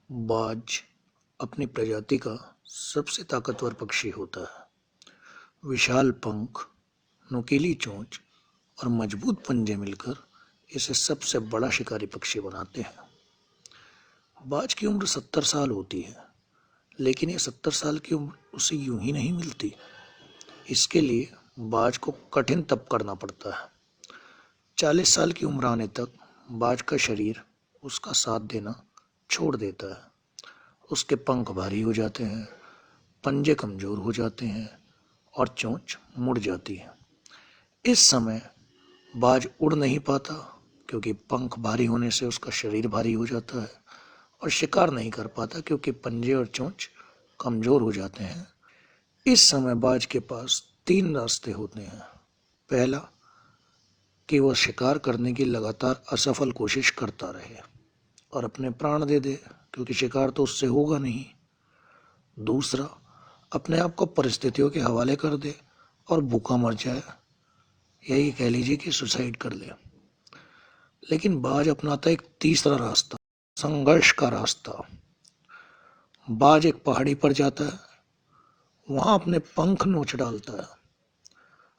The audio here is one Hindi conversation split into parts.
बाज अपनी प्रजाति का सबसे ताकतवर पक्षी होता है। विशाल पंख, नुकीली चोंच और मजबूत पंजे मिलकर इसे सबसे बड़ा शिकारी पक्षी बनाते हैं। बाज की उम्र 70 साल होती है, लेकिन ये 70 साल की उम्र उसे यूं ही नहीं मिलती। इसके लिए बाज को कठिन तप करना पड़ता है। 40 साल की उम्र आने तक बाज का शरीर उसका साथ देना छोड़ देता है। उसके पंख भारी हो जाते हैं, पंजे कमजोर हो जाते हैं और चोंच मुड़ जाती है। इस समय बाज उड़ नहीं पाता, क्योंकि पंख भारी होने से उसका शरीर भारी हो जाता है, और शिकार नहीं कर पाता क्योंकि पंजे और चोंच कमजोर हो जाते हैं। इस समय बाज के पास 3 रास्ते होते हैं। पहला, कि वह शिकार करने की लगातार असफल कोशिश करता रहे और अपने प्राण दे दे, क्योंकि शिकार तो उससे होगा नहीं। दूसरा, अपने आप को परिस्थितियों के हवाले कर दे और भूखा मर जाए, यही कह लीजिए कि सुसाइड कर ले। लेकिन बाज अपनाता एक तीसरा रास्ता, संघर्ष का रास्ता। बाज एक पहाड़ी पर जाता है, वहां अपने पंख नोच डालता है,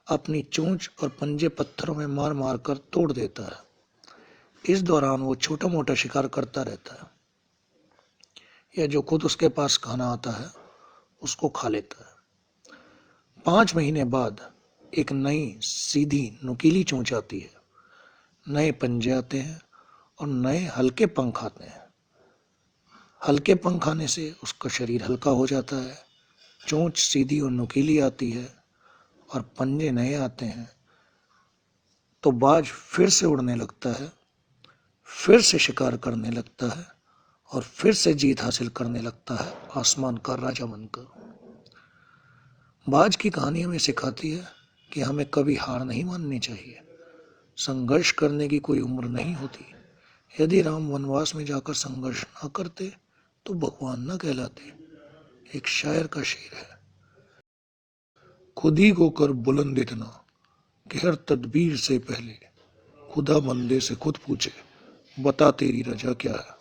अपनी चोंच और पंजे पत्थरों में मार मार कर तोड़ देता है। इस दौरान वो छोटा मोटा शिकार करता रहता है, या जो खुद उसके पास खाना आता है उसको खा लेता है। 5 महीने बाद एक नई सीधी नुकीली चोंच आती है, नए पंजे आते हैं और नए हल्के पंख आते हैं। हल्के पंख आने से उसका शरीर हल्का हो जाता है, चोंच सीधी और नुकीली आती है और पंजे नए आते हैं। तो बाज फिर से उड़ने लगता है, फिर से शिकार करने लगता है और फिर से जीत हासिल करने लगता है आसमान का राजा बनकर। बाज की कहानी हमें सिखाती है कि हमें कभी हार नहीं माननी चाहिए। संघर्ष करने की कोई उम्र नहीं होती। यदि राम वनवास में जाकर संघर्ष न करते तो भगवान न कहलाते। एक शायर का शेर है, खुद ही को कर बुलंद इतना कि हर तदबीर से पहले खुदा बंदे से खुद पूछे, बता तेरी रजा क्या है।